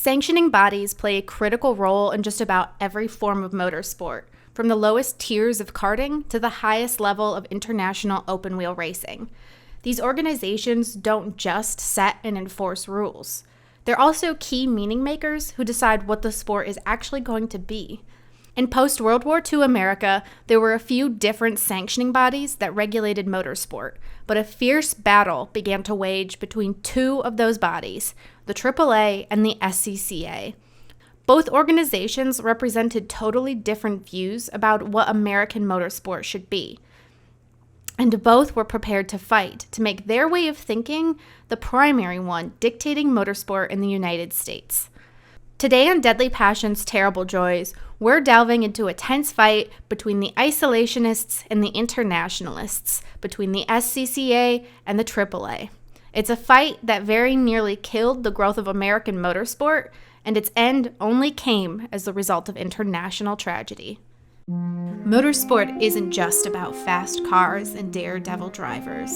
Sanctioning bodies play a critical role in just about every form of motorsport, from the lowest tiers of karting to the highest level of international open-wheel racing. These organizations don't just set and enforce rules. They're also key meaning makers who decide what the sport is actually going to be. In post-World War II America, there were a few different sanctioning bodies that regulated motorsport, but a fierce battle began to wage between two of those bodies, the AAA and the SCCA. Both organizations represented totally different views about what American motorsport should be, and both were prepared to fight to make their way of thinking the primary one dictating motorsport in the United States. Today on Deadly Passions, Terrible Joys, we're delving into a tense fight between the isolationists and the internationalists, between the SCCA and the AAA. It's a fight that very nearly killed the growth of American motorsport, and its end only came as the result of international tragedy. Motorsport isn't just about fast cars and daredevil drivers.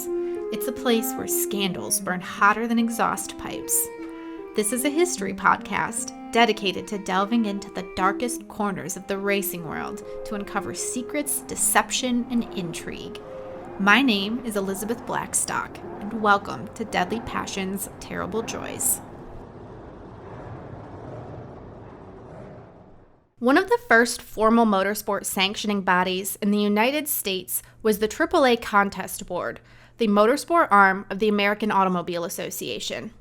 It's a place where scandals burn hotter than exhaust pipes. This is a history podcast dedicated to delving into the darkest corners of the racing world to uncover secrets, deception, and intrigue. My name is Elizabeth Blackstock, and welcome to Deadly Passions, Terrible Joys. One of the first formal motorsport sanctioning bodies in the United States was the AAA Contest Board, the motorsport arm of the American Automobile Association.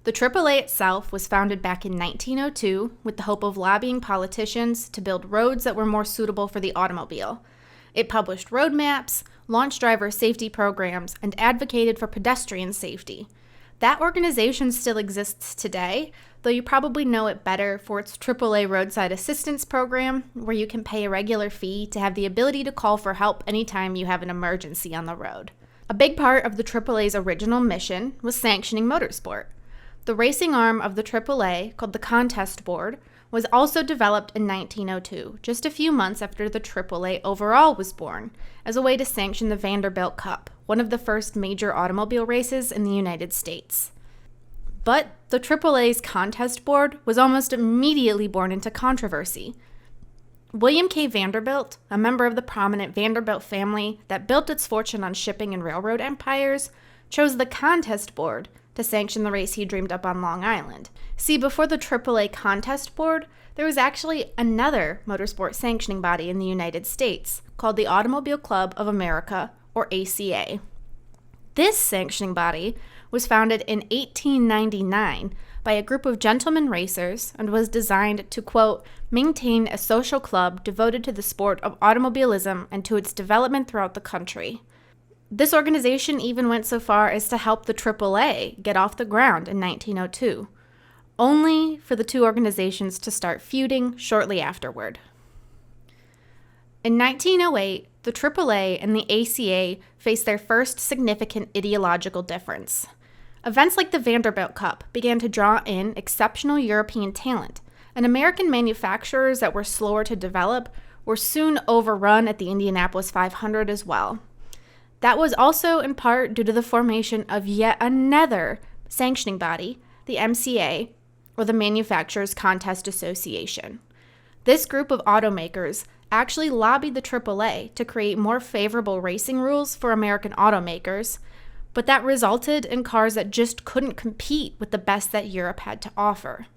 The AAA itself was founded back in 1902 with the hope of lobbying politicians to build roads that were more suitable for the automobile. It published road maps, launched driver safety programs, and advocated for pedestrian safety. That organization still exists today, though you probably know it better for its AAA Roadside Assistance Program, where you can pay a regular fee to have the ability to call for help anytime you have an emergency on the road. A big part of the AAA's original mission was sanctioning motorsport. The racing arm of the AAA, called the Contest Board, was also developed in 1902, just a few months after the AAA overall was born, as a way to sanction the Vanderbilt Cup, one of the first major automobile races in the United States. But the AAA's Contest Board was almost immediately born into controversy. William K. Vanderbilt, a member of the prominent Vanderbilt family that built its fortune on shipping and railroad empires, chose the Contest Board to sanction the race he dreamed up on Long Island. See, before the AAA Contest Board, there was actually another motorsport sanctioning body in the United States called the Automobile Club of America, or ACA. This sanctioning body was founded in 1899 by a group of gentlemen racers and was designed to, quote, maintain a social club devoted to the sport of automobilism and to its development throughout the country. This organization even went so far as to help the AAA get off the ground in 1902, only for the two organizations to start feuding shortly afterward. In 1908, the AAA and the ACA faced their first significant ideological difference. Events like the Vanderbilt Cup began to draw in exceptional European talent, and American manufacturers that were slower to develop were soon overrun at the Indianapolis 500 as well. That was also in part due to the formation of yet another sanctioning body, the MCA, or the Manufacturers Contest Association. This group of automakers actually lobbied the AAA to create more favorable racing rules for American automakers, but that resulted in cars that just couldn't compete with the best that Europe had to offer.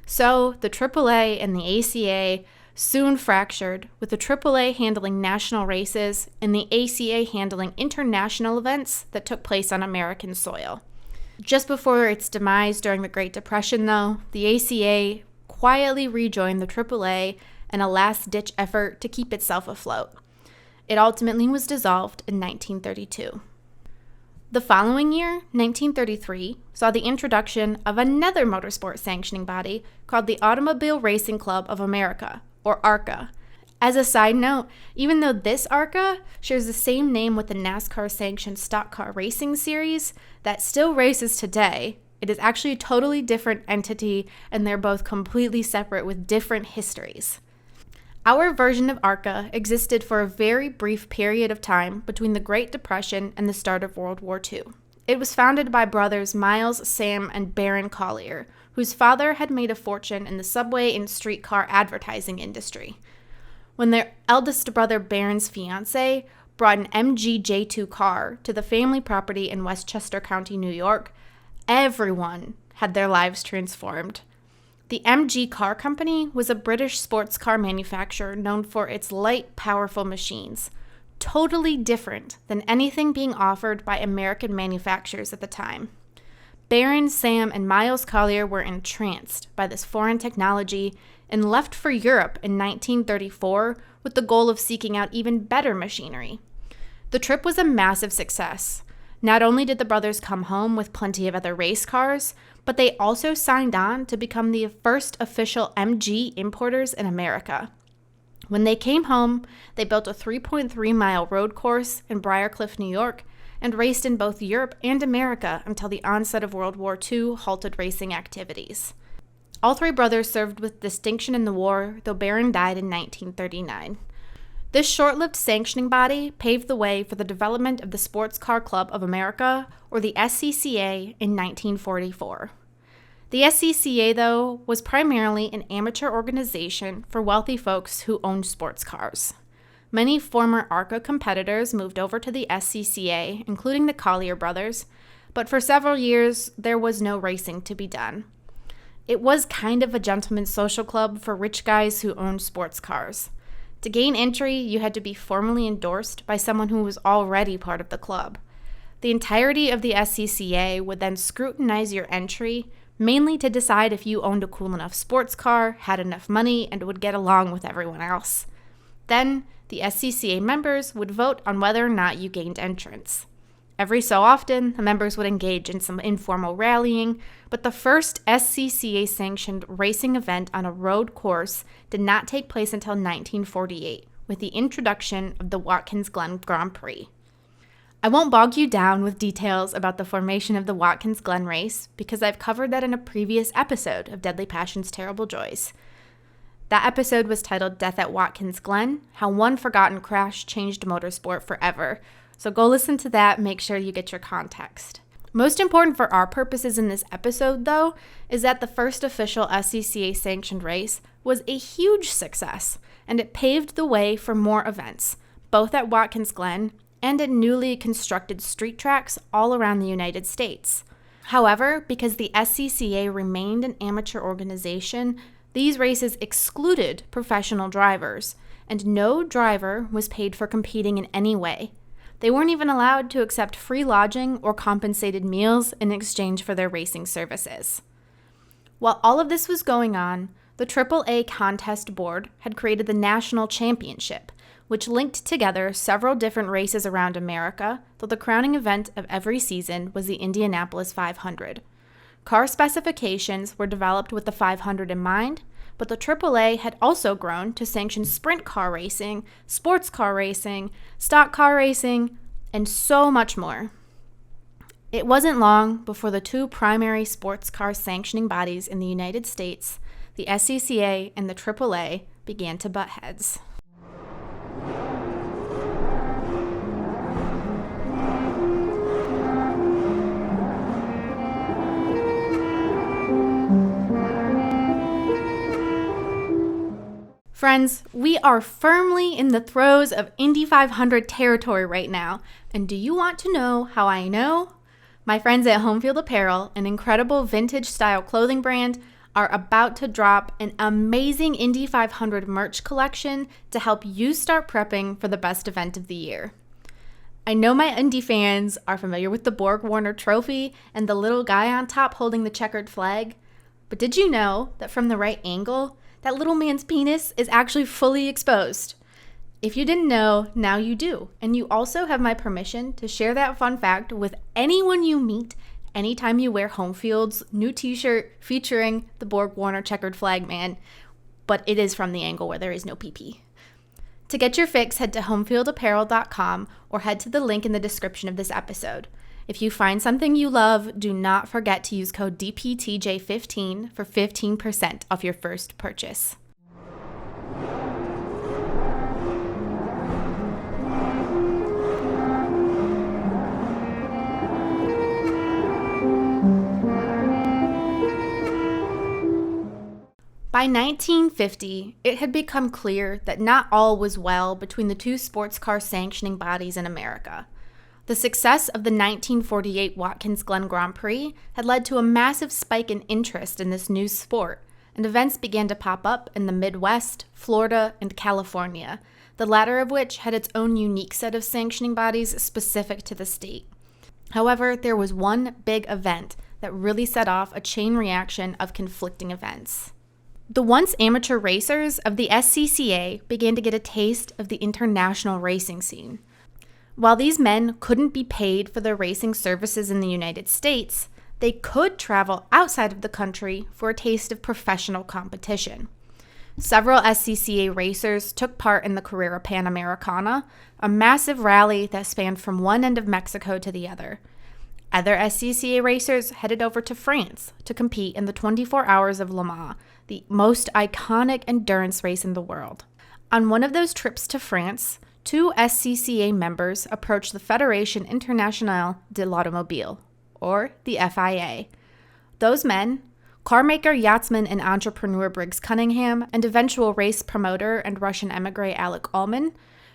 So the AAA and the ACA soon fractured, with the AAA handling national races and the ACA handling international events that took place on American soil. Just before its demise during the Great Depression, though, the ACA quietly rejoined the AAA in a last-ditch effort to keep itself afloat. It ultimately was dissolved in 1932. The following year, 1933, saw the introduction of another motorsport sanctioning body called the Automobile Racing Club of America, or ARCA. As a side note, even though this ARCA shares the same name with the NASCAR-sanctioned stock car racing series that still races today, it is actually a totally different entity, and they're both completely separate with different histories. Our version of ARCA existed for a very brief period of time between the Great Depression and the start of World War II. It was founded by brothers Miles, Sam, and Baron Collier, whose father had made a fortune in the subway and streetcar advertising industry. When their eldest brother Barron's fiancée brought an MG J2 car to the family property in Westchester County, New York, everyone had their lives transformed. The MG Car Company was a British sports car manufacturer known for its light, powerful machines, totally different than anything being offered by American manufacturers at the time. Barron, Sam, and Miles Collier were entranced by this foreign technology and left for Europe in 1934 with the goal of seeking out even better machinery. The trip was a massive success. Not only did the brothers come home with plenty of other race cars, but they also signed on to become the first official MG importers in America. When they came home, they built a 3.3-mile road course in Briarcliff, New York, and raced in both Europe and America until the onset of World War II halted racing activities. All three brothers served with distinction in the war, though Barron died in 1939. This short-lived sanctioning body paved the way for the development of the Sports Car Club of America, or the SCCA, in 1944. The SCCA, though, was primarily an amateur organization for wealthy folks who owned sports cars. Many former ARCA competitors moved over to the SCCA, including the Collier brothers, but for several years, there was no racing to be done. It was kind of a gentleman's social club for rich guys who owned sports cars. To gain entry, you had to be formally endorsed by someone who was already part of the club. The entirety of the SCCA would then scrutinize your entry, mainly to decide if you owned a cool enough sports car, had enough money, and would get along with everyone else. Then, the SCCA members would vote on whether or not you gained entrance. Every so often, the members would engage in some informal rallying, but the first SCCA-sanctioned racing event on a road course did not take place until 1948, with the introduction of the Watkins Glen Grand Prix. I won't bog you down with details about the formation of the Watkins Glen race, because I've covered that in a previous episode of Deadly Passions, Terrible Joys. That episode was titled Death at Watkins Glen, How One Forgotten Crash Changed Motorsport Forever. So go listen to that, make sure you get your context. Most important for our purposes in this episode, though, is that the first official SCCA-sanctioned race was a huge success, and it paved the way for more events, both at Watkins Glen and at newly constructed street tracks all around the United States. However, because the SCCA remained an amateur organization, these races excluded professional drivers, and no driver was paid for competing in any way. They weren't even allowed to accept free lodging or compensated meals in exchange for their racing services. While all of this was going on, the AAA Contest Board had created the National Championship, which linked together several different races around America, though the crowning event of every season was the Indianapolis 500. Car specifications were developed with the 500 in mind, but the AAA had also grown to sanction sprint car racing, sports car racing, stock car racing, and so much more. It wasn't long before the two primary sports car sanctioning bodies in the United States, the SCCA and the AAA, began to butt heads. Friends, we are firmly in the throes of Indy 500 territory right now, and do you want to know how I know? My friends at Homefield Apparel, an incredible vintage-style clothing brand, are about to drop an amazing Indy 500 merch collection to help you start prepping for the best event of the year. I know my Indy fans are familiar with the Borg-Warner trophy and the little guy on top holding the checkered flag, but did you know that from the right angle, that little man's penis is actually fully exposed? If you didn't know, now you do. And you also have my permission to share that fun fact with anyone you meet anytime you wear Homefield's new t-shirt featuring the Borg-Warner checkered flag man, but it is from the angle where there is no pee-pee. To get your fix, head to homefieldapparel.com or head to the link in the description of this episode. If you find something you love, do not forget to use code DPTJ15 for 15% off your first purchase. By 1950, it had become clear that not all was well between the two sports car sanctioning bodies in America. The success of the 1948 Watkins Glen Grand Prix had led to a massive spike in interest in this new sport, and events began to pop up in the Midwest, Florida, and California, the latter of which had its own unique set of sanctioning bodies specific to the state. However, there was one big event that really set off a chain reaction of conflicting events. The once amateur racers of the SCCA began to get a taste of the international racing scene. While these men couldn't be paid for their racing services in the United States, they could travel outside of the country for a taste of professional competition. Several SCCA racers took part in the Carrera Panamericana, a massive rally that spanned from one end of Mexico to the other. Other SCCA racers headed over to France to compete in the 24 Hours of Le Mans, the most iconic endurance race in the world. On one of those trips to France, two SCCA members approached the Fédération Internationale de l'Automobile, or the FIA. Those men, carmaker, yachtsman, and entrepreneur Briggs Cunningham, and eventual race promoter and Russian emigre Alec Ullman,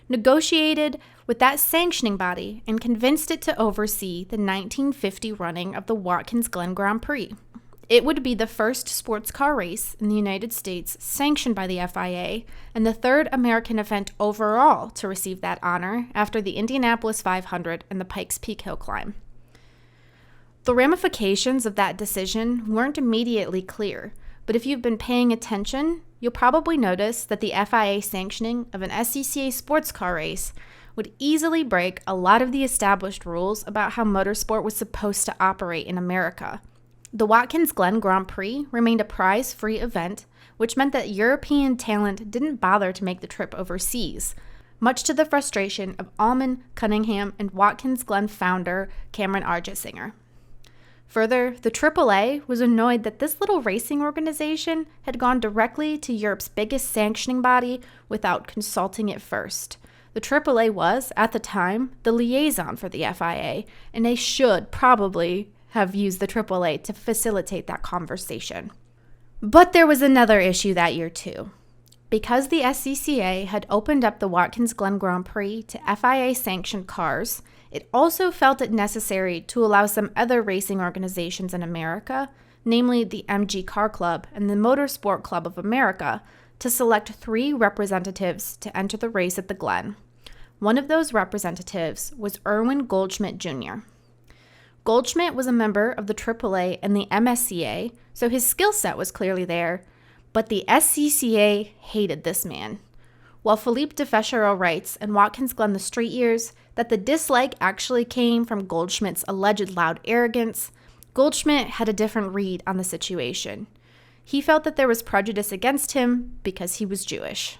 negotiated with that sanctioning body and convinced it to oversee the 1950 running of the Watkins Glen Grand Prix. It would be the first sports car race in the United States sanctioned by the FIA and the third American event overall to receive that honor after the Indianapolis 500 and the Pikes Peak Hill Climb. The ramifications of that decision weren't immediately clear, but if you've been paying attention, you'll probably notice that the FIA sanctioning of an SCCA sports car race would easily break a lot of the established rules about how motorsport was supposed to operate in America. The Watkins Glen Grand Prix remained a prize-free event, which meant that European talent didn't bother to make the trip overseas, much to the frustration of Ullman, Cunningham, and Watkins Glen founder Cameron Argetsinger. Further, the AAA was annoyed that this little racing organization had gone directly to Europe's biggest sanctioning body without consulting it first. The AAA was, at the time, the liaison for the FIA, and they should probably have used the AAA to facilitate that conversation. But there was another issue that year too. Because the SCCA had opened up the Watkins Glen Grand Prix to FIA-sanctioned cars, it also felt it necessary to allow some other racing organizations in America, namely the MG Car Club and the Motorsport Club of America, to select 3 representatives to enter the race at the Glen. One of those representatives was Erwin Goldschmidt Jr. Goldschmidt was a member of the AAA and the MSCA, so his skill set was clearly there, but the SCCA hated this man. While Philippe Defechereaux writes in Watkins Glen: The Street Years that the dislike actually came from Goldschmidt's alleged loud arrogance, Goldschmidt had a different read on the situation. He felt that there was prejudice against him because he was Jewish.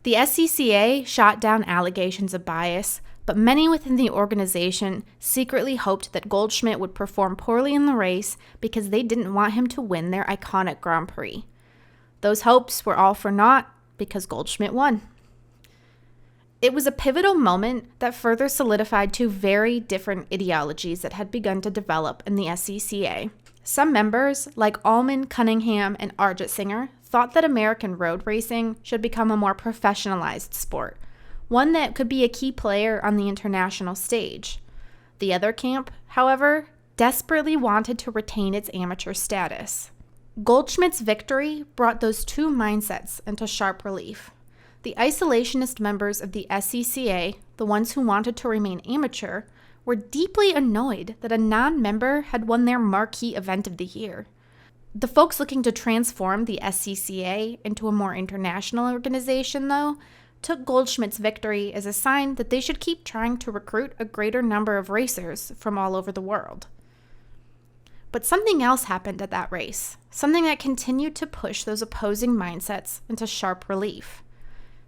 The SCCA shot down allegations of bias, but many within the organization secretly hoped that Goldschmidt would perform poorly in the race because they didn't want him to win their iconic Grand Prix. Those hopes were all for naught because Goldschmidt won. It was a pivotal moment that further solidified 2 very different ideologies that had begun to develop in the SCCA. Some members, like Ullman, Cunningham, and Argetsinger, thought that American road racing should become a more professionalized sport, one that could be a key player on the international stage. The other camp, however, desperately wanted to retain its amateur status. Goldschmidt's victory brought those 2 mindsets into sharp relief. The isolationist members of the SCCA, the ones who wanted to remain amateur, were deeply annoyed that a non-member had won their marquee event of the year. The folks looking to transform the SCCA into a more international organization, though, took Goldschmidt's victory as a sign that they should keep trying to recruit a greater number of racers from all over the world. But something else happened at that race, something that continued to push those opposing mindsets into sharp relief.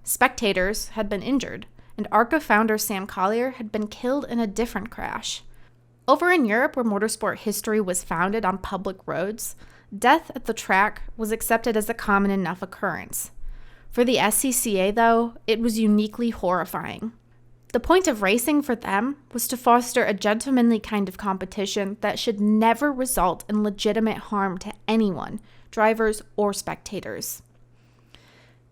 Spectators had been injured, and ARCA founder Sam Collier had been killed in a different crash. Over in Europe, where motorsport history was founded on public roads, death at the track was accepted as a common enough occurrence. For the SCCA, though, it was uniquely horrifying. The point of racing for them was to foster a gentlemanly kind of competition that should never result in legitimate harm to anyone, drivers, or spectators.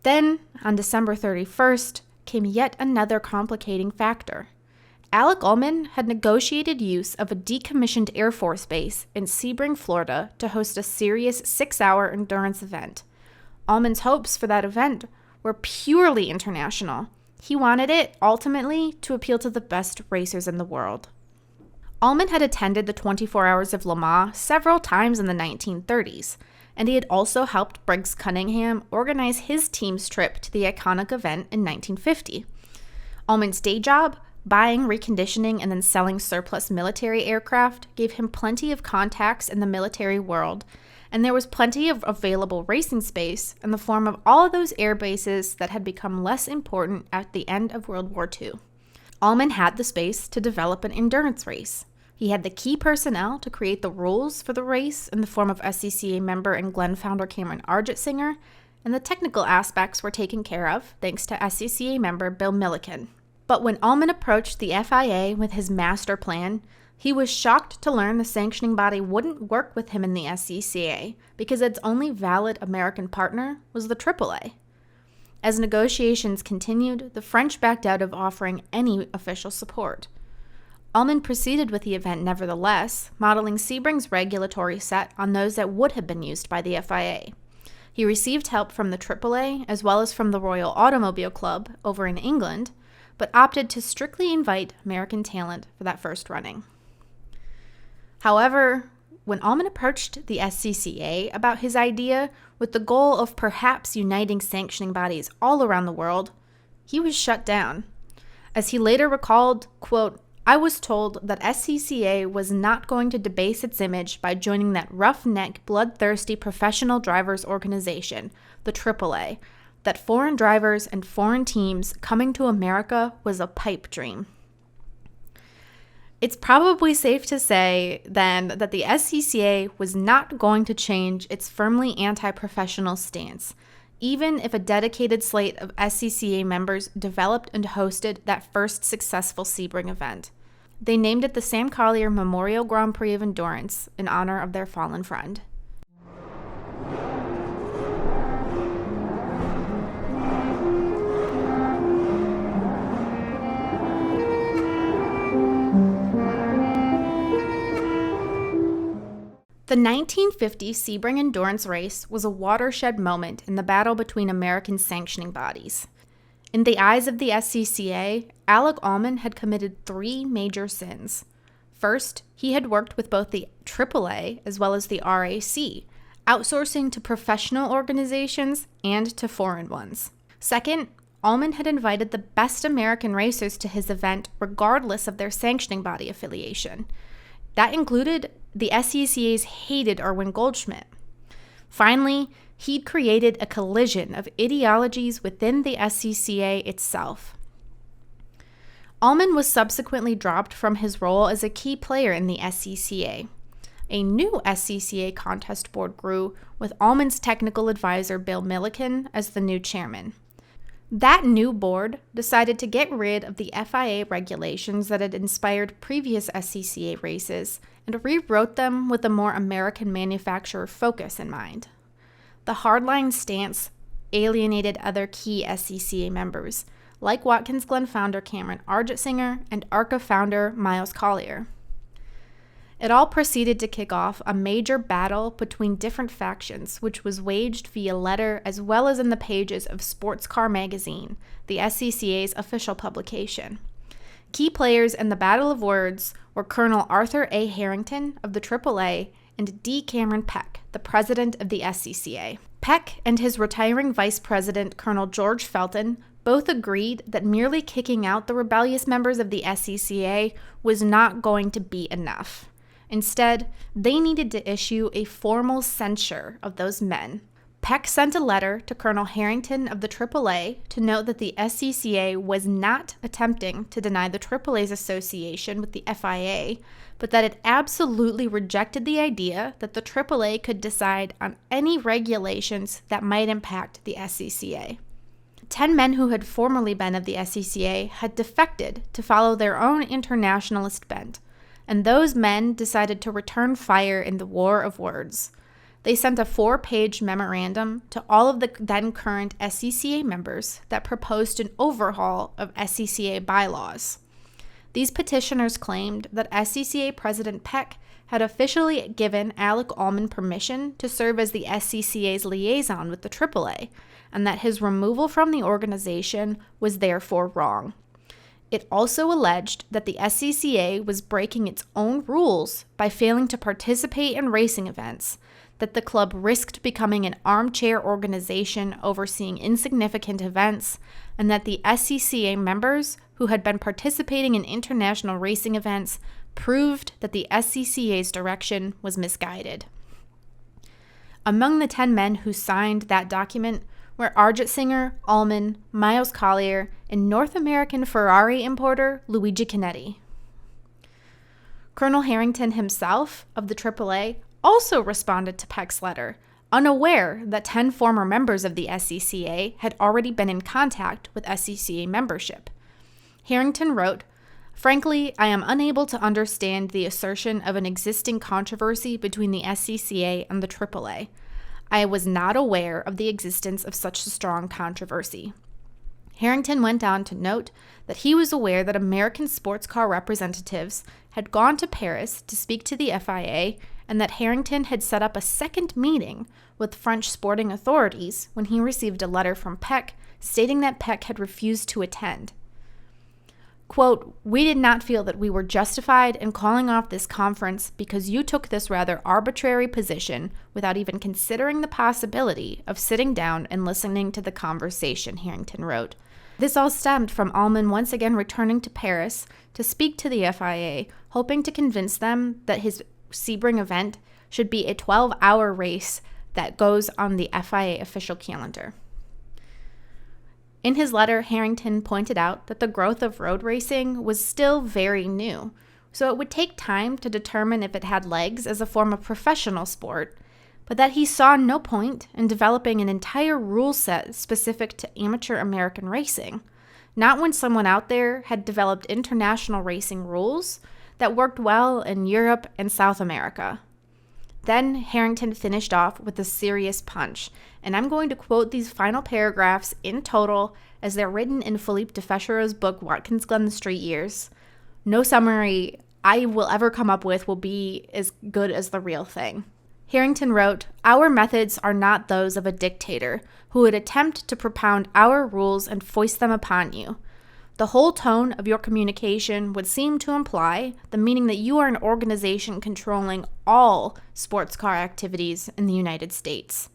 Then, on December 31st, came yet another complicating factor. Alec Ullman had negotiated use of a decommissioned Air Force base in Sebring, Florida, to host a serious 6-hour endurance event. Ullman's hopes for that event were purely international. He wanted it, ultimately, to appeal to the best racers in the world. Ullman had attended the 24 Hours of Le Mans several times in the 1930s, and he had also helped Briggs Cunningham organize his team's trip to the iconic event in 1950. Ullman's day job, buying, reconditioning, and then selling surplus military aircraft, gave him plenty of contacts in the military world, and there was plenty of available racing space in the form of all of those air bases that had become less important at the end of World War II. Ullman had the space to develop an endurance race. He had the key personnel to create the rules for the race in the form of SCCA member and Glen founder Cameron Argetsinger, and the technical aspects were taken care of thanks to SCCA member Bill Milliken. But when Ullman approached the FIA with his master plan, he was shocked to learn the sanctioning body wouldn't work with him in the SCCA because its only valid American partner was the AAA. As negotiations continued, the French backed out of offering any official support. Ullman proceeded with the event nevertheless, modeling Sebring's regulatory set on those that would have been used by the FIA. He received help from the AAA as well as from the Royal Automobile Club over in England, but opted to strictly invite American talent for that first running. However, when Ullman approached the SCCA about his idea with the goal of perhaps uniting sanctioning bodies all around the world, he was shut down. As he later recalled, quote, "I was told that SCCA was not going to debase its image by joining that roughneck, bloodthirsty professional drivers organization, the AAA, that foreign drivers and foreign teams coming to America was a pipe dream." It's probably safe to say, then, that the SCCA was not going to change its firmly anti-professional stance, even if a dedicated slate of SCCA members developed and hosted that first successful Sebring event. They named it the Sam Collier Memorial Grand Prix of Endurance in honor of their fallen friend. The 1950 Sebring Endurance Race was a watershed moment in the battle between American sanctioning bodies. In the eyes of the SCCA, Alec Ullman had committed 3 major sins. First, he had worked with both the AAA as well as the RAC, outsourcing to professional organizations and to foreign ones. Second, Ullman had invited the best American racers to his event regardless of their sanctioning body affiliation. That included the SCCA's hated Erwin Goldschmidt. Finally, he'd created a collision of ideologies within the SCCA itself. Ullman was subsequently dropped from his role as a key player in the SCCA. A new SCCA Contest Board grew, with Ullman's technical advisor Bill Milliken as the new chairman. That new board decided to get rid of the FIA regulations that had inspired previous SCCA races and rewrote them with a more American manufacturer focus in mind. The hardline stance alienated other key SCCA members, like Watkins Glen founder Cameron Argetsinger and ARCA founder Miles Collier. It all proceeded to kick off a major battle between different factions, which was waged via letter as well as in the pages of Sports Car magazine, the SCCA's official publication. Key players in the battle of words were Colonel Arthur A. Harrington of the AAA and D. Cameron Peck, the president of the SCCA. Peck and his retiring vice president, Colonel George Felton, both agreed that merely kicking out the rebellious members of the SCCA was not going to be enough. Instead, they needed to issue a formal censure of those men. Peck sent a letter to Colonel Harrington of the AAA to note that the SCCA was not attempting to deny the AAA's association with the FIA, but that it absolutely rejected the idea that the AAA could decide on any regulations that might impact the SCCA. 10 men who had formerly been of the SCCA had defected to follow their own internationalist bent, and those men decided to return fire in the war of words. They sent a 4-page memorandum to all of the then current SCCA members that proposed an overhaul of SCCA bylaws. These petitioners claimed that SCCA President Peck had officially given Alec Ullman permission to serve as the SCCA's liaison with the AAA, and that his removal from the organization was therefore wrong. It also alleged that the SCCA was breaking its own rules by failing to participate in racing events, that the club risked becoming an armchair organization overseeing insignificant events, and that the SCCA members who had been participating in international racing events proved that the SCCA's direction was misguided. Among the 10 men who signed that document were Arjit Singer, Ullman, Miles Collier, and North American Ferrari importer Luigi Chinetti. Colonel Harrington himself of the AAA also responded to Peck's letter, unaware that 10 former members of the SCCA had already been in contact with SCCA membership. Harrington wrote, "Frankly, I am unable to understand the assertion of an existing controversy between the SCCA and the AAA. I was not aware of the existence of such a strong controversy." Harrington went on to note that he was aware that American sports car representatives had gone to Paris to speak to the FIA, and that Harrington had set up a second meeting with French sporting authorities when he received a letter from Peck stating that Peck had refused to attend. Quote, "We did not feel that we were justified in calling off this conference because you took this rather arbitrary position without even considering the possibility of sitting down and listening to the conversation," Harrington wrote. This all stemmed from Ullman once again returning to Paris to speak to the FIA, hoping to convince them that his Sebring event should be a 12-hour race that goes on the FIA official calendar. In his letter, Harrington pointed out that the growth of road racing was still very new, so it would take time to determine if it had legs as a form of professional sport, but that he saw no point in developing an entire rule set specific to amateur American racing, not when someone out there had developed international racing rules that worked well in Europe and South America. Then Harrington finished off with a serious punch, and I'm going to quote these final paragraphs in total as they're written in Philippe Defechereaux' book, Watkins, Glen, the Street Years. No summary I will ever come up with will be as good as the real thing. Harrington wrote, "Our methods are not those of a dictator who would attempt to propound our rules and foist them upon you. The whole tone of your communication would seem to imply the meaning that you are an organization controlling all sports car activities in the United States.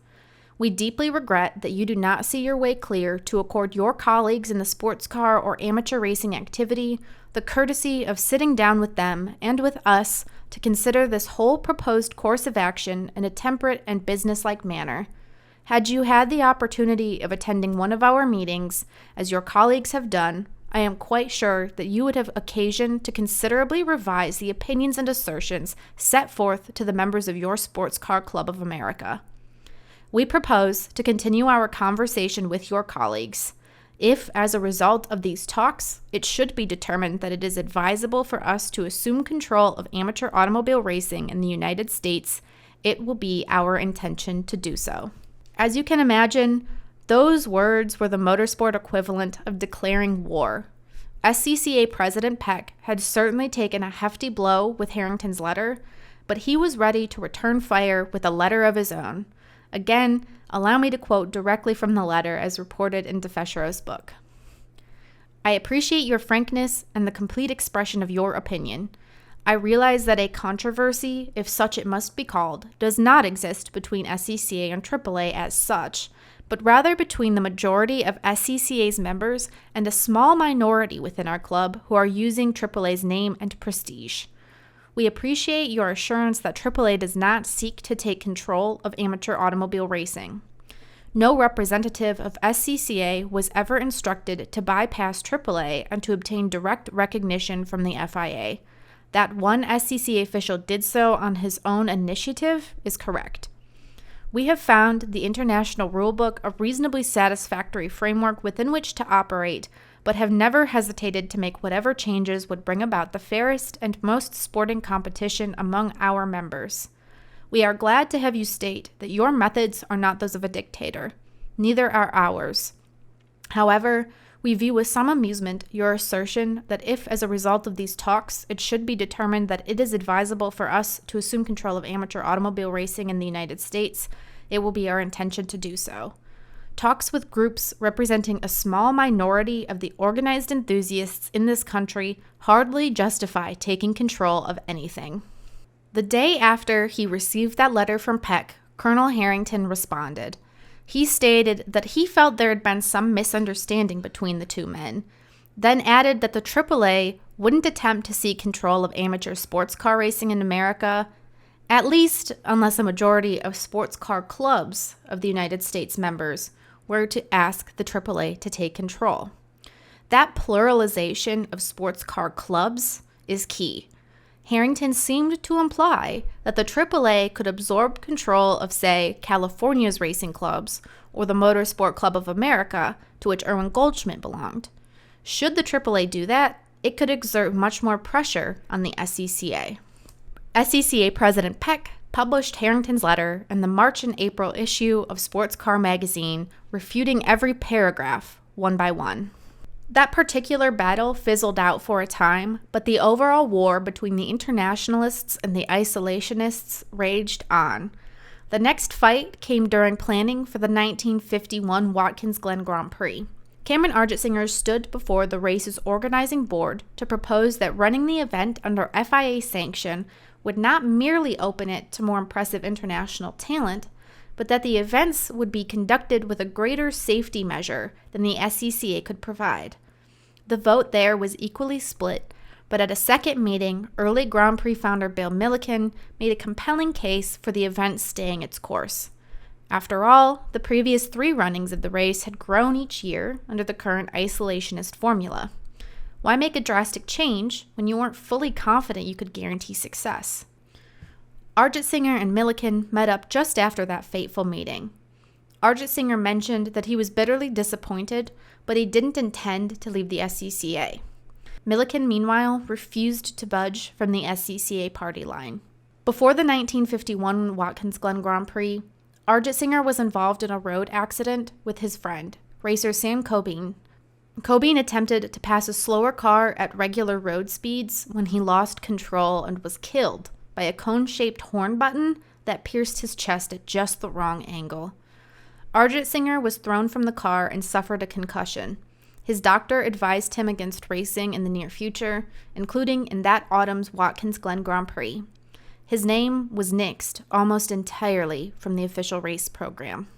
We deeply regret that you do not see your way clear to accord your colleagues in the sports car or amateur racing activity the courtesy of sitting down with them and with us to consider this whole proposed course of action in a temperate and businesslike manner. Had you had the opportunity of attending one of our meetings, as your colleagues have done, I am quite sure that you would have occasion to considerably revise the opinions and assertions set forth to the members of your Sports Car Club of America. We propose to continue our conversation with your colleagues. If, as a result of these talks, it should be determined that it is advisable for us to assume control of amateur automobile racing in the United States, it will be our intention to do so." As you can imagine, those words were the motorsport equivalent of declaring war. SCCA President Peck had certainly taken a hefty blow with Harrington's letter, but he was ready to return fire with a letter of his own. Again, allow me to quote directly from the letter as reported in Defechereaux' book. "I appreciate your frankness and the complete expression of your opinion. I realize that a controversy, if such it must be called, does not exist between SCCA and AAA as such, but rather between the majority of SCCA's members and a small minority within our club who are using AAA's name and prestige. We appreciate your assurance that AAA does not seek to take control of amateur automobile racing. No representative of SCCA was ever instructed to bypass AAA and to obtain direct recognition from the FIA. That one SCCA official did so on his own initiative is correct. We have found the International Rulebook a reasonably satisfactory framework within which to operate, but have never hesitated to make whatever changes would bring about the fairest and most sporting competition among our members. We are glad to have you state that your methods are not those of a dictator. Neither are ours. However, we view with some amusement your assertion that if, as a result of these talks, it should be determined that it is advisable for us to assume control of amateur automobile racing in the United States, it will be our intention to do so. Talks with groups representing a small minority of the organized enthusiasts in this country hardly justify taking control of anything. The day after he received that letter from Peck, Colonel Harrington responded. He stated that he felt there had been some misunderstanding between the two men, then added that the AAA wouldn't attempt to seek control of amateur sports car racing in America, at least unless a majority of sports car clubs of the United States members were to ask the AAA to take control. That pluralization of sports car clubs is key. Harrington seemed to imply that the AAA could absorb control of, say, California's racing clubs or the Motorsport Club of America, to which Erwin Goldschmidt belonged. Should the AAA do that, it could exert much more pressure on the SCCA. SCCA President Peck published Harrington's letter in the March and April issue of Sports Car magazine, refuting every paragraph, one by one. That particular battle fizzled out for a time, but the overall war between the internationalists and the isolationists raged on. The next fight came during planning for the 1951 Watkins Glen Grand Prix. Cameron Argetsinger stood before the race's organizing board to propose that running the event under FIA sanction would not merely open it to more impressive international talent, but that the events would be conducted with a greater safety measure than the SCCA could provide. The vote there was equally split, but at a second meeting, early Grand Prix founder Bill Milliken made a compelling case for the event staying its course. After all, the previous 3 runnings of the race had grown each year under the current isolationist formula. Why make a drastic change when you weren't fully confident you could guarantee success? Argetsinger and Milliken met up just after that fateful meeting. Argetsinger mentioned that he was bitterly disappointed, but he didn't intend to leave the SCCA. Milliken, meanwhile, refused to budge from the SCCA party line. Before the 1951 Watkins Glen Grand Prix, Argetsinger was involved in a road accident with his friend, racer Sam Cobain. Cobain attempted to pass a slower car at regular road speeds when he lost control and was killed by a cone-shaped horn button that pierced his chest at just the wrong angle. Argetsinger was thrown from the car and suffered a concussion. His doctor advised him against racing in the near future, including in that autumn's Watkins Glen Grand Prix. His name was nixed almost entirely from the official race program.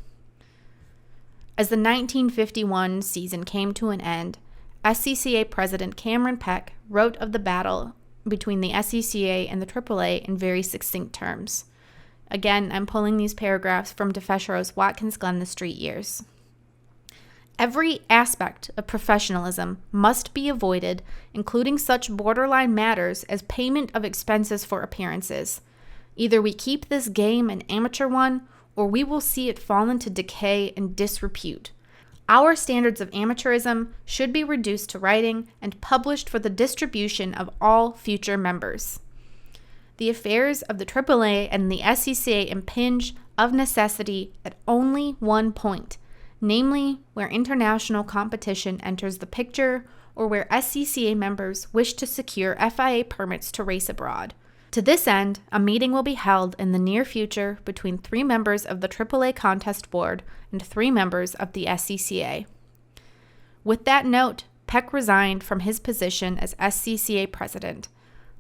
As the 1951 season came to an end, SCCA President Cameron Peck wrote of the battle between the SCCA and the AAA in very succinct terms. Again, I'm pulling these paragraphs from Defechereaux' Watkins Glen the Street Years. Every aspect of professionalism must be avoided, including such borderline matters as payment of expenses for appearances. Either we keep this game an amateur one, or we will see it fall into decay and disrepute. Our standards of amateurism should be reduced to writing and published for the distribution of all future members. The affairs of the AAA and the SCCA impinge, of necessity, at only one point, namely where international competition enters the picture or where SCCA members wish to secure FIA permits to race abroad. To this end, a meeting will be held in the near future between 3 members of the AAA Contest Board and 3 members of the SCCA. With that note, Peck resigned from his position as SCCA president.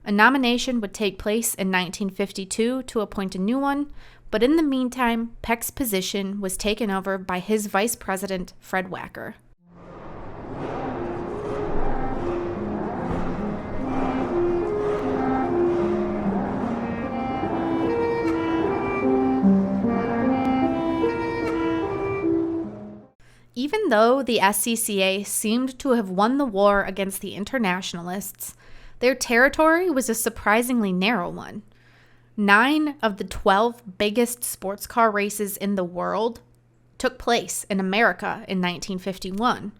A nomination would take place in 1952 to appoint a new one, but in the meantime, Peck's position was taken over by his vice president, Fred Wacker. Even though the SCCA seemed to have won the war against the internationalists, their territory was a surprisingly narrow one. 9 of the 12 biggest sports car races in the world took place in America in 1951,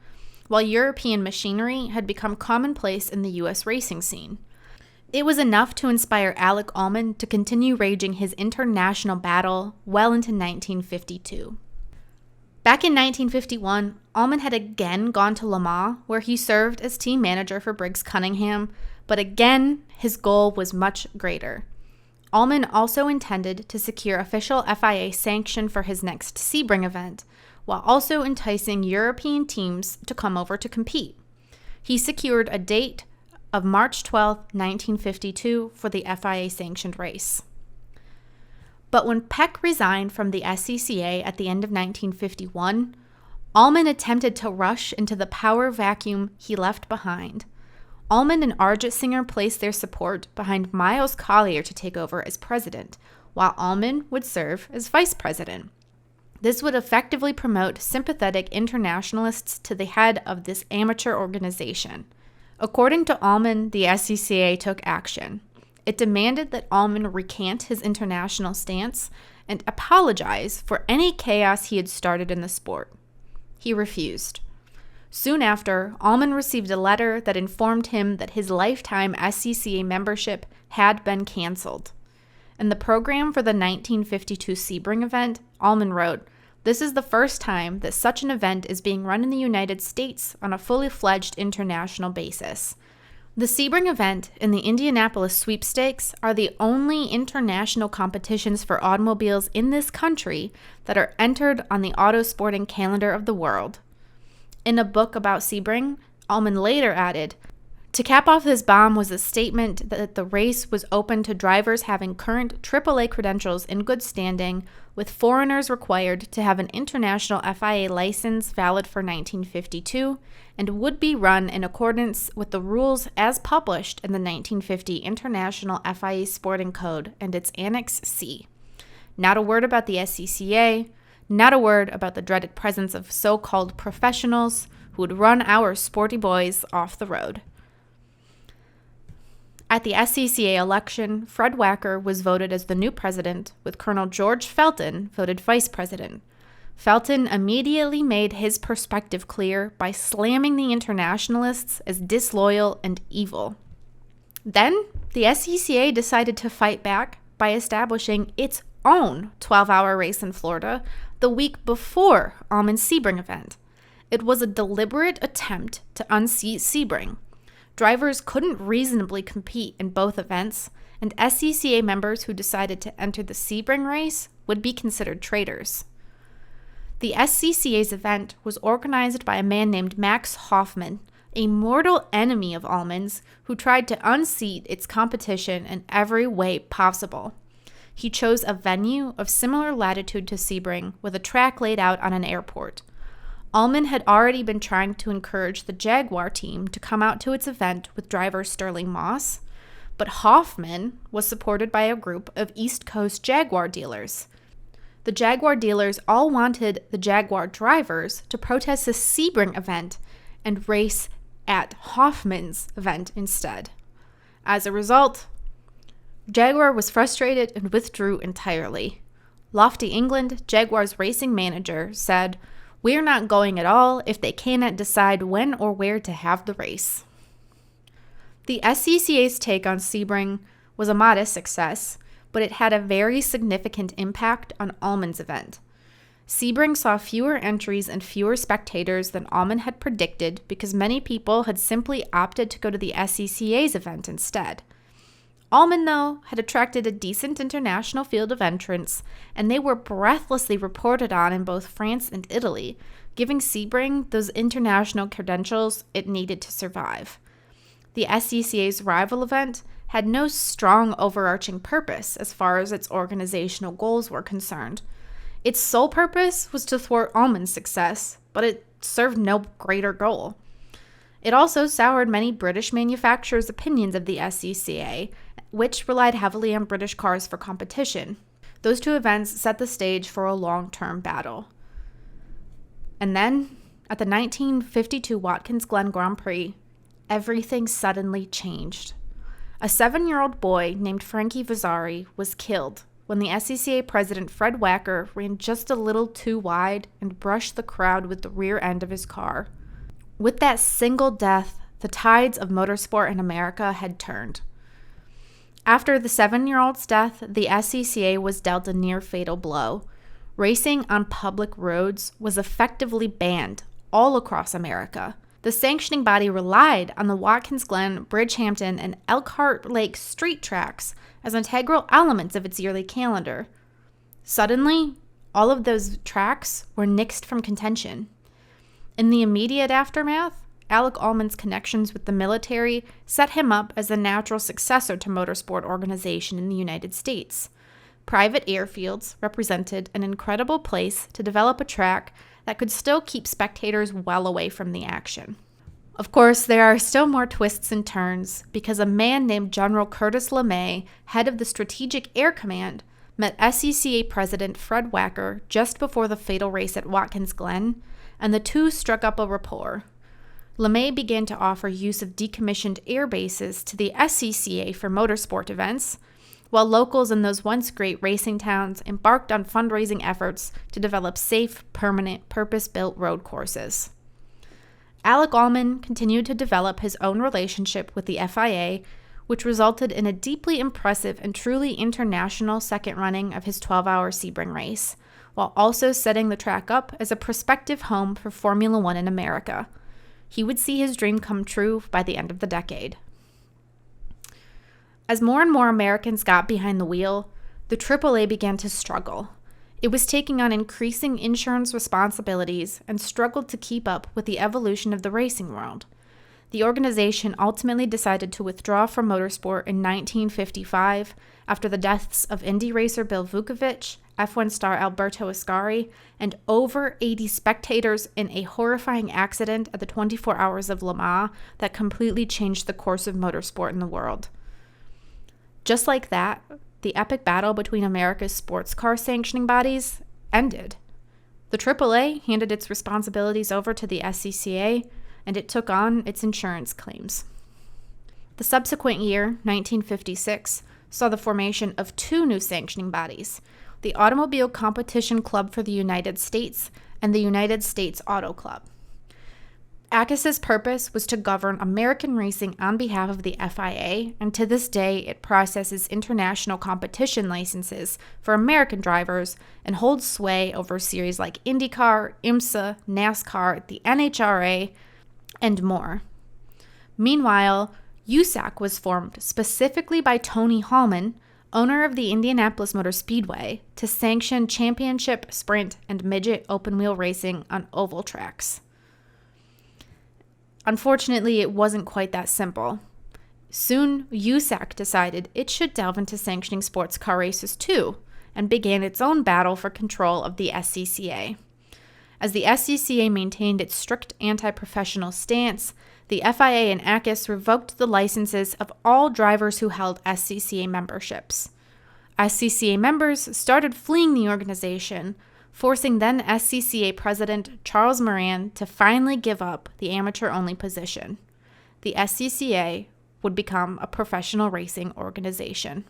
while European machinery had become commonplace in the U.S. racing scene. It was enough to inspire Alec Ullman to continue raging his international battle well into 1952. Back in 1951, Ullman had again gone to Le Mans, where he served as team manager for Briggs Cunningham, but again, his goal was much greater. Ullman also intended to secure official FIA sanction for his next Sebring event, while also enticing European teams to come over to compete. He secured a date of March 12, 1952 for the FIA-sanctioned race. But when Peck resigned from the SCCA at the end of 1951, Ullman attempted to rush into the power vacuum he left behind. Ullman and Argetsinger placed their support behind Miles Collier to take over as president, while Ullman would serve as vice president. This would effectively promote sympathetic internationalists to the head of this amateur organization. According to Ullman, the SCCA took action. It demanded that Ullman recant his international stance and apologize for any chaos he had started in the sport. He refused. Soon after, Ullman received a letter that informed him that his lifetime SCCA membership had been canceled. In the program for the 1952 Sebring event, Ullman wrote, "This is the first time that such an event is being run in the United States on a fully fledged international basis. The Sebring event and the Indianapolis sweepstakes are the only international competitions for automobiles in this country that are entered on the autosporting calendar of the world." In a book about Sebring, Ullman later added, "To cap off this bomb was a statement that the race was open to drivers having current AAA credentials in good standing, with foreigners required to have an international FIA license valid for 1952, and would be run in accordance with the rules as published in the 1950 International FIA Sporting Code and its Annex C. Not a word about the SCCA, not a word about the dreaded presence of so-called professionals who would run our sporty boys off the road." At the SCCA election, Fred Wacker was voted as the new president, with Colonel George Felton voted vice president. Felton immediately made his perspective clear by slamming the internationalists as disloyal and evil. Then, the SCCA decided to fight back by establishing its own 12-hour race in Florida the week before Ullman's Sebring event. It was a deliberate attempt to unseat Sebring. Drivers couldn't reasonably compete in both events, and SCCA members who decided to enter the Sebring race would be considered traitors. The SCCA's event was organized by a man named Max Hoffman, a mortal enemy of Ullman's, who tried to unseat its competition in every way possible. He chose a venue of similar latitude to Sebring with a track laid out on an airport. Ullman had already been trying to encourage the Jaguar team to come out to its event with driver Sterling Moss, but Hoffman was supported by a group of East Coast Jaguar dealers. The Jaguar dealers all wanted the Jaguar drivers to protest the Sebring event and race at Hoffman's event instead. As a result, Jaguar was frustrated and withdrew entirely. Lofty England, Jaguar's racing manager, said, "We're not going at all if they cannot decide when or where to have the race." The SCCA's take on Sebring was a modest success, but it had a very significant impact on Ullman's event. Sebring saw fewer entries and fewer spectators than Ullman had predicted because many people had simply opted to go to the SCCA's event instead. Ullman, though, had attracted a decent international field of entrants, and they were breathlessly reported on in both France and Italy, giving Sebring those international credentials it needed to survive. The SCCA's rival event had no strong overarching purpose as far as its organizational goals were concerned. Its sole purpose was to thwart Ullman's success, but it served no greater goal. It also soured many British manufacturers' opinions of the SCCA, which relied heavily on British cars for competition. Those two events set the stage for a long-term battle. And then, at the 1952 Watkins Glen Grand Prix, everything suddenly changed. A 7-year-old boy named Frankie Vazzari was killed when the SCCA president Fred Wacker ran just a little too wide and brushed the crowd with the rear end of his car. With that single death, the tides of motorsport in America had turned. After the 7-year-old's death, the SCCA was dealt a near-fatal blow. Racing on public roads was effectively banned all across America. The sanctioning body relied on the Watkins, Glen, Bridgehampton, and Elkhart Lake street tracks as integral elements of its yearly calendar. Suddenly, all of those tracks were nixed from contention. In the immediate aftermath, Alec Allman's connections with the military set him up as the natural successor to motorsport organization in the United States. Private airfields represented an incredible place to develop a track that could still keep spectators well away from the action. Of course, there are still more twists and turns because a man named General Curtis LeMay, head of the Strategic Air Command, met SCCA President Fred Wacker just before the fatal race at Watkins Glen, and the two struck up a rapport. LeMay began to offer use of decommissioned air bases to the SCCA for motorsport events, while locals in those once great racing towns embarked on fundraising efforts to develop safe, permanent, purpose-built road courses. Alec Allman continued to develop his own relationship with the FIA, which resulted in a deeply impressive and truly international second running of his 12-hour Sebring race, while also setting the track up as a prospective home for Formula One in America. He would see his dream come true by the end of the decade. As more and more Americans got behind the wheel, the AAA began to struggle. It was taking on increasing insurance responsibilities and struggled to keep up with the evolution of the racing world. The organization ultimately decided to withdraw from motorsport in 1955 after the deaths of Indy racer Bill Vukovich, F1 star Alberto Ascari, and over 80 spectators in a horrifying accident at the 24 Hours of Le Mans that completely changed the course of motorsport in the world. Just like that, the epic battle between America's sports car sanctioning bodies ended. The AAA handed its responsibilities over to the SCCA, and it took on its insurance claims. The subsequent year, 1956, saw the formation of two new sanctioning bodies, the Automobile Competition Club for the United States and the United States Auto Club. ACUS's purpose was to govern American racing on behalf of the FIA, and to this day it processes international competition licenses for American drivers and holds sway over series like IndyCar, IMSA, NASCAR, the NHRA, and more. Meanwhile, USAC was formed specifically by Tony Hallman, owner of the Indianapolis Motor Speedway, to sanction championship, sprint, and midget open-wheel racing on oval tracks. Unfortunately, it wasn't quite that simple. Soon, USAC decided it should delve into sanctioning sports car races too, and began its own battle for control of the SCCA. As the SCCA maintained its strict anti-professional stance, the FIA and ACUS revoked the licenses of all drivers who held SCCA memberships. SCCA members started fleeing the organization, forcing then SCCA President Charles Moran to finally give up the amateur-only position. The SCCA would become a professional racing organization.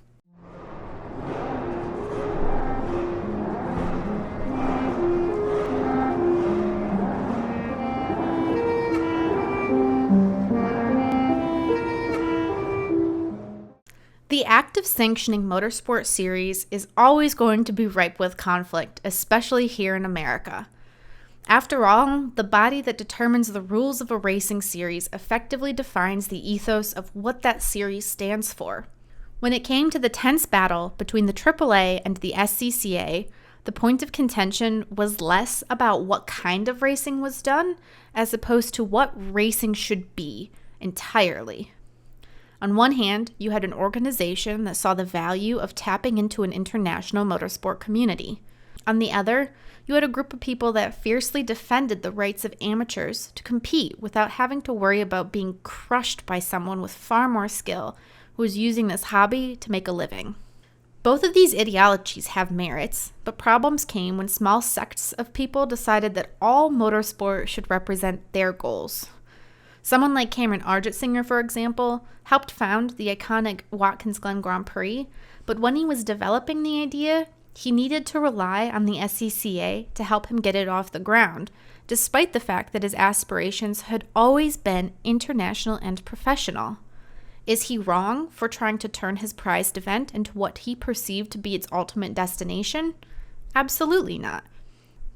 The act of sanctioning motorsport series is always going to be ripe with conflict, especially here in America. After all, the body that determines the rules of a racing series effectively defines the ethos of what that series stands for. When it came to the tense battle between the AAA and the SCCA, the point of contention was less about what kind of racing was done, as opposed to what racing should be entirely. On one hand, you had an organization that saw the value of tapping into an international motorsport community. On the other, you had a group of people that fiercely defended the rights of amateurs to compete without having to worry about being crushed by someone with far more skill who was using this hobby to make a living. Both of these ideologies have merits, but problems came when small sects of people decided that all motorsport should represent their goals. Someone like Cameron Argetsinger, for example, helped found the iconic Watkins Glen Grand Prix, but when he was developing the idea, he needed to rely on the SCCA to help him get it off the ground, despite the fact that his aspirations had always been international and professional. Is he wrong for trying to turn his prized event into what he perceived to be its ultimate destination? Absolutely not.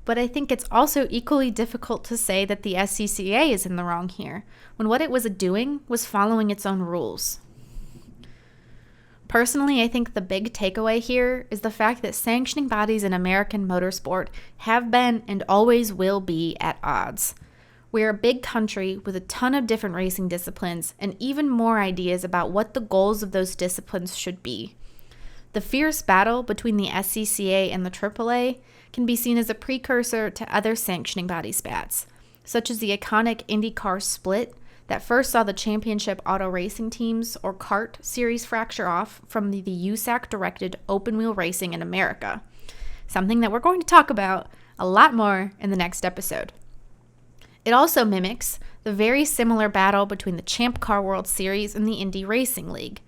But I think it's also equally difficult to say that the SCCA is in the wrong here, when what it was doing was following its own rules. Personally, I think the big takeaway here is the fact that sanctioning bodies in American motorsport have been and always will be at odds. We're a big country with a ton of different racing disciplines and even more ideas about what the goals of those disciplines should be. The fierce battle between the SCCA and the AAA can be seen as a precursor to other sanctioning body spats, such as the iconic IndyCar split that first saw the championship auto racing teams, or CART, series fracture off from the USAC-directed open-wheel racing in America, something that we're going to talk about a lot more in the next episode. It also mimics the very similar battle between the Champ Car World Series and the Indy Racing League,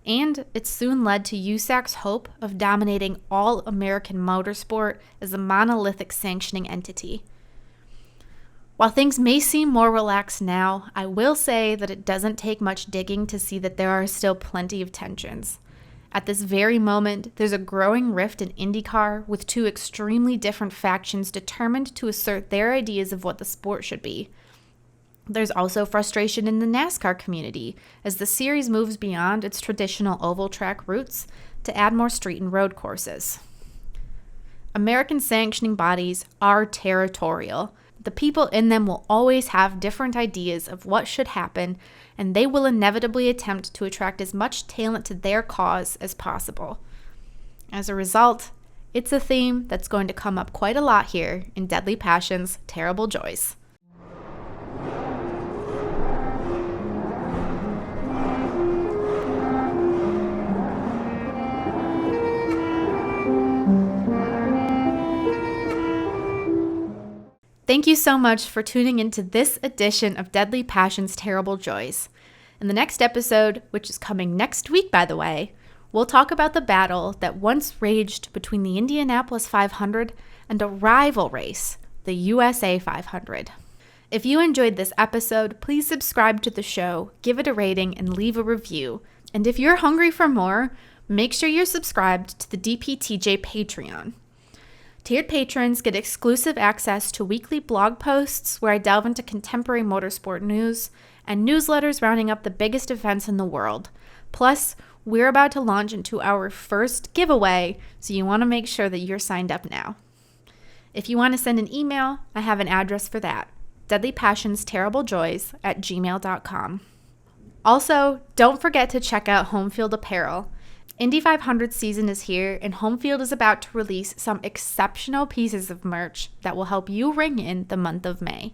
and it soon led to USAC's hope of dominating all American motorsport as a monolithic sanctioning entity. While things may seem more relaxed now, I will say that it doesn't take much digging to see that there are still plenty of tensions. At this very moment, there's a growing rift in IndyCar with two extremely different factions determined to assert their ideas of what the sport should be. There's also frustration in the NASCAR community as the series moves beyond its traditional oval track routes to add more street and road courses. American sanctioning bodies are territorial. The people in them will always have different ideas of what should happen, and they will inevitably attempt to attract as much talent to their cause as possible. As a result, it's a theme that's going to come up quite a lot here in Deadly Passions, Terrible Joys. Thank you so much for tuning into this edition of Deadly Passions, Terrible Joys. In the next episode, which is coming next week, by the way, we'll talk about the battle that once raged between the Indianapolis 500 and a rival race, the USA 500. If you enjoyed this episode, please subscribe to the show, give it a rating, and leave a review. And if you're hungry for more, make sure you're subscribed to the DPTJ Patreon. Tiered patrons get exclusive access to weekly blog posts where I delve into contemporary motorsport news and newsletters rounding up the biggest events in the world. Plus, we're about to launch into our first giveaway, so you want to make sure that you're signed up now. If you want to send an email, I have an address for that, deadlypassionsterriblejoys@gmail.com. Also, don't forget to check out Homefield Apparel. Indy 500 season is here, and Homefield is about to release some exceptional pieces of merch that will help you ring in the month of May.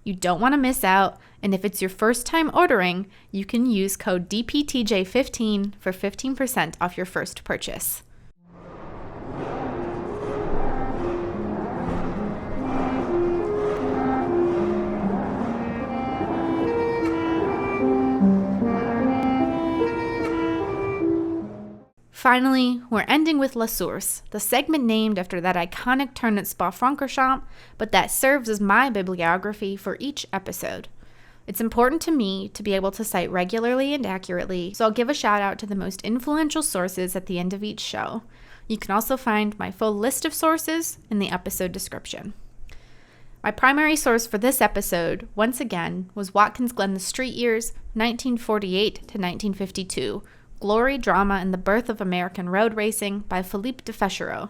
You don't want to miss out, and if it's your first time ordering, you can use code DPTJ15 for 15% off your first purchase. Finally, we're ending with La Source, the segment named after that iconic turn at Spa-Francorchamps, but that serves as my bibliography for each episode. It's important to me to be able to cite regularly and accurately, so I'll give a shout out to the most influential sources at the end of each show. You can also find my full list of sources in the episode description. My primary source for this episode, once again, was Watkins' Glen, The Street Years, 1948 to 1952, Glory, Drama, and the Birth of American Road Racing by Philippe Defechereaux.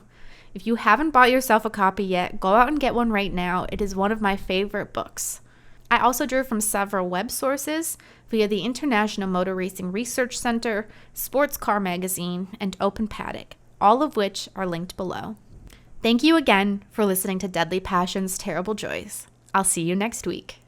If you haven't bought yourself a copy yet, go out and get one right now. It is one of my favorite books. I also drew from several web sources via the International Motor Racing Research Center, Sports Car Magazine, and Open Paddock, all of which are linked below. Thank you again for listening to Deadly Passions, Terrible Joys. I'll see you next week.